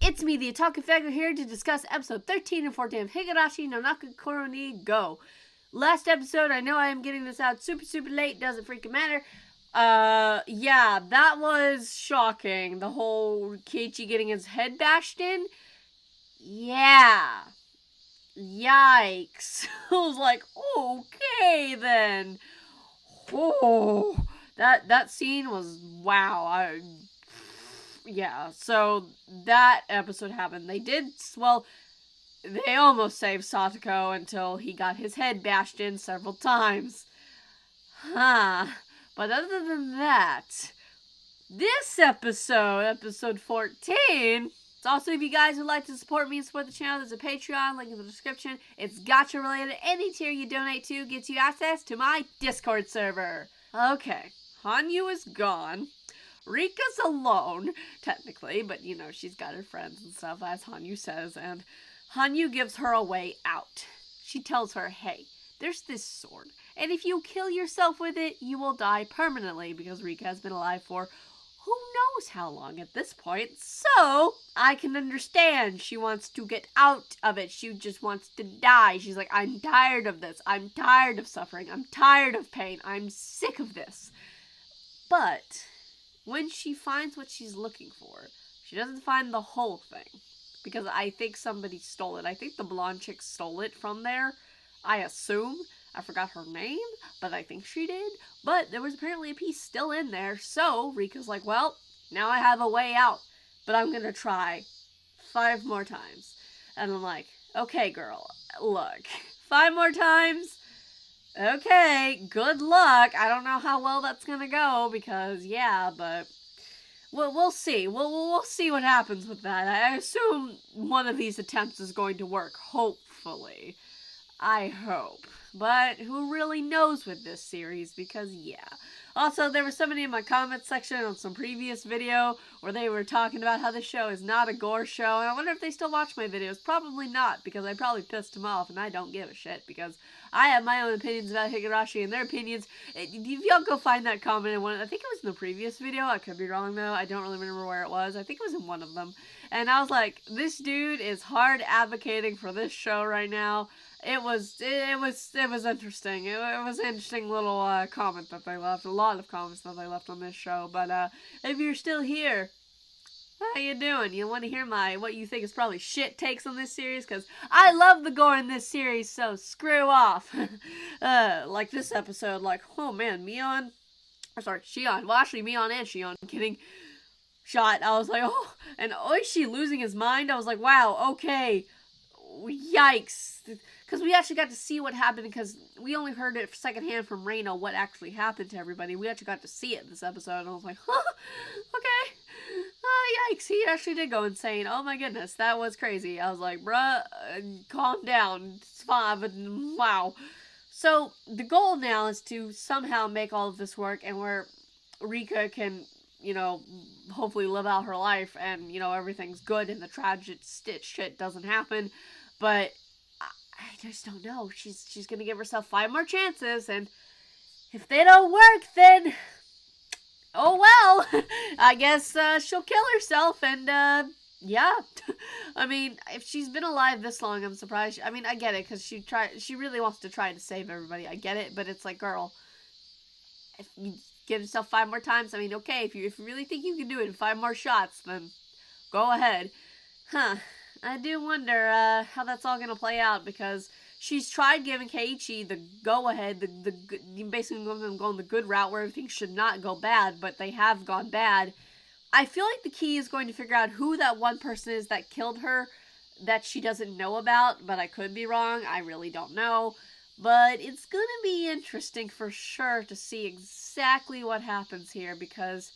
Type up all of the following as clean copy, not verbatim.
it's me, the Otaku Faggot, here to discuss episode 13 and 14 of Higurashi no Nakakoro ni Go. Last episode, I know I am getting this out super late, doesn't freaking matter. Yeah, that was shocking. The whole Keiichi getting his head bashed in. Yeah. Yikes. I was like, okay then. Oh, that scene was, wow. Yeah, so that episode happened. They almost saved Satoko until he got his head bashed in several times. But other than that, this episode 14, it's also, if you guys would like to support me and support the channel, there's a Patreon, link in the description. It's gacha related. Any tier you donate to gets you access to my Discord server. Okay, Hanyu is gone. Rika's alone, technically, but you know, she's got her friends and stuff, as Hanyu says, and Hanyu gives her a way out. She tells her, hey, there's this sword, and if you kill yourself with it, you will die permanently, because Rika has been alive for who knows how long at this point, so I can understand she wants to get out of it. She just wants to die. She's like, I'm tired of this. I'm tired of suffering. I'm tired of pain. I'm sick of this. But when she finds what she's looking for, she doesn't find the whole thing. Because I think somebody stole it. I think the blonde chick stole it from there. I assume. I forgot her name, but I think she did. But there was apparently a piece still in there. So Rika's like, well, now I have a way out. But I'm going to try 5 more times. And I'm like, okay, girl, look. 5 more times? Okay, good luck. I don't know how well that's gonna go, because, yeah, but we'll see. We'll see what happens with that. I assume one of these attempts is going to work, hopefully. I hope. But who really knows with this series, because, yeah. Also, there was somebody in my comment section on some previous video where they were talking about how this show is not a gore show, and I wonder if they still watch my videos. Probably not, because I probably pissed them off, and I don't give a shit, because I have my own opinions about Higurashi and their opinions. If y'all go find that comment in one, I think it was in the previous video, I could be wrong though, I don't really remember where it was, I think it was in one of them, and I was like, this dude is hard advocating for this show right now. It was interesting. It was an interesting little comment that they left. A lot of comments that they left on this show. But if you're still here, how you doing? You want to hear what you think is probably shit takes on this series? Because I love the gore in this series, so screw off. Like this episode, like, oh man, Shion. Well, actually, Mion and Shion, I'm kidding. Shot. I was like, oh, and Oishi losing his mind. I was like, wow, okay. Yikes. Because we actually got to see what happened, because we only heard it secondhand from Reino what actually happened to everybody. We actually got to see it this episode, and I was like, huh, okay. Yikes, he actually did go insane. Oh my goodness, that was crazy. I was like, bruh, calm down. It's fine, but wow. So, the goal now is to somehow make all of this work, and where Rika can, you know, hopefully live out her life, and, you know, everything's good, and the tragic shit doesn't happen. But I just don't know. She's gonna give herself 5 more chances, and if they don't work, then oh well. I guess she'll kill herself, and yeah. I mean, if she's been alive this long, I'm surprised. I mean, I get it, because she really wants to try to save everybody. I get it, but it's like, girl, if you give yourself 5 more times, I mean, okay, if you really think you can do it in 5 more shots, then go ahead. Huh. I do wonder how that's all gonna play out, because she's tried giving Keiichi the go-ahead, basically going the good route where everything should not go bad, but they have gone bad. I feel like the key is going to figure out who that one person is that killed her that she doesn't know about, but I could be wrong. I really don't know. But it's gonna be interesting for sure to see exactly what happens here, because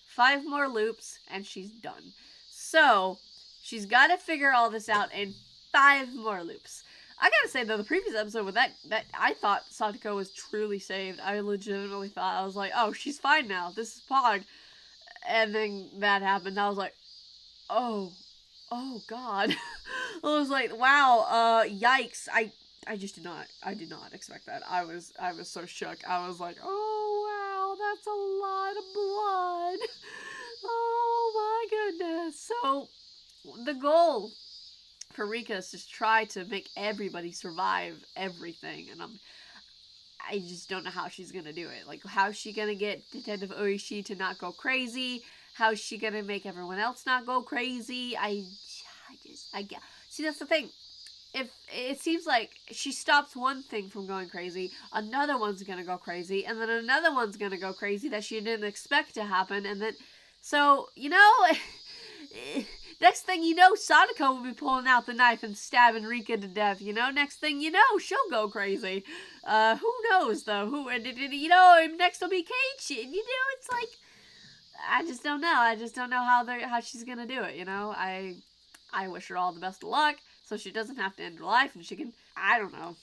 5 more loops and she's done. So she's got to figure all this out in 5 more loops. I gotta say, though, the previous episode with that I thought Satoko was truly saved. I legitimately thought, I was like, oh, she's fine now. This is Pog. And then that happened. I was like, oh God. I was like, wow, yikes. I did not expect that. I was so shook. I was like, oh wow, that's a lot of blood. Oh my goodness. So the goal for Rika is to try to make everybody survive everything, and I just don't know how she's gonna do it. Like, how's she gonna get Detective Oishi to not go crazy? How's she gonna make everyone else not go crazy? See, that's the thing. If it seems like she stops one thing from going crazy, another one's gonna go crazy, and then another one's gonna go crazy that she didn't expect to happen, and then, so, you know, next thing you know, Sadako will be pulling out the knife and stabbing Rika to death, you know? Next thing you know, she'll go crazy. Who knows, though? You know, next will be Keiichi, and, you know, it's like, I just don't know. I just don't know how she's gonna do it, you know? I wish her all the best of luck, so she doesn't have to end her life, and she can, I don't know.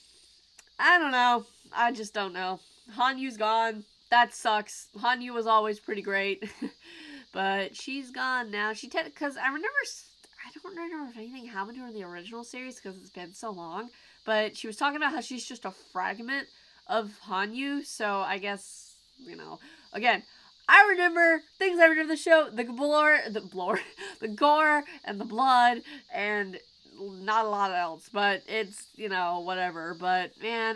I just don't know. Hanyu's gone. That sucks. Hanyu was always pretty great. But she's gone now. Because I don't remember if anything happened to her in the original series because it's been so long. But she was talking about how she's just a fragment of Hanyu. So I guess, you know, again, I remember things I remember the show, the gore and the blood and not a lot else. But it's, you know, whatever. But man,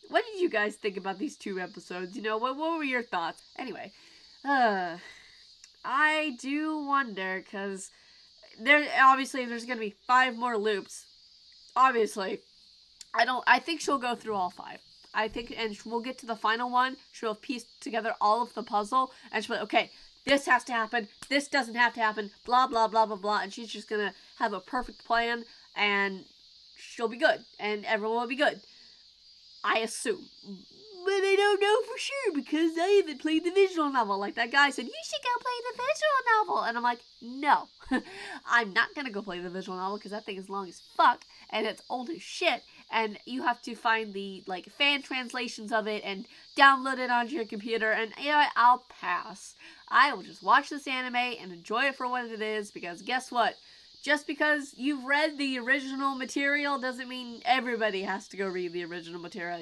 what did you guys think about these 2 episodes? You know, what were your thoughts? Anyway. I do wonder, because there's gonna be 5 more loops. Obviously. I think she'll go through all 5. I think, and we'll get to the final one, she'll have pieced together all of the puzzle, and she'll be like, okay, this has to happen, this doesn't have to happen, blah, blah, blah, blah, blah, and she's just gonna have a perfect plan, and she'll be good, and everyone will be good. I assume. But I don't know for sure because I haven't played the visual novel. Like that guy said, you should go play the visual novel. And I'm like, no, I'm not going to go play the visual novel because that thing is long as fuck and it's old as shit. And you have to find the like fan translations of it and download it onto your computer. And you know what? I'll pass. I will just watch this anime and enjoy it for what it is because guess what? Just because you've read the original material doesn't mean everybody has to go read the original material.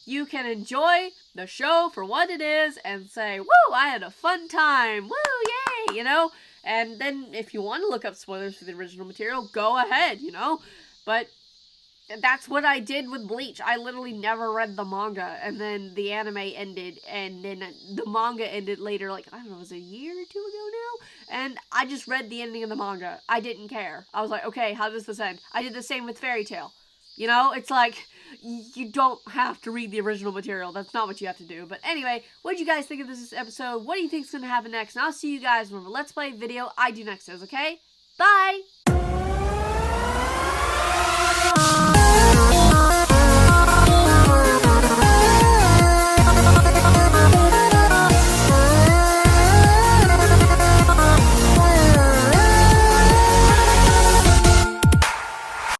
You can enjoy the show for what it is and say, woo, I had a fun time. Woo, yay, you know? And then if you want to look up spoilers for the original material, go ahead, you know? But that's what I did with Bleach. I literally never read the manga, and then the anime ended, and then the manga ended later, like, I don't know, it was a year or 2 ago now? And I just read the ending of the manga. I didn't care. I was like, okay, how does this end? I did the same with Fairy Tail. You know, it's like, you don't have to read the original material. That's not what you have to do. But anyway, what did you guys think of this episode? What do you think is going to happen next? And I'll see you guys when the Let's Play video I do next is, okay? Bye!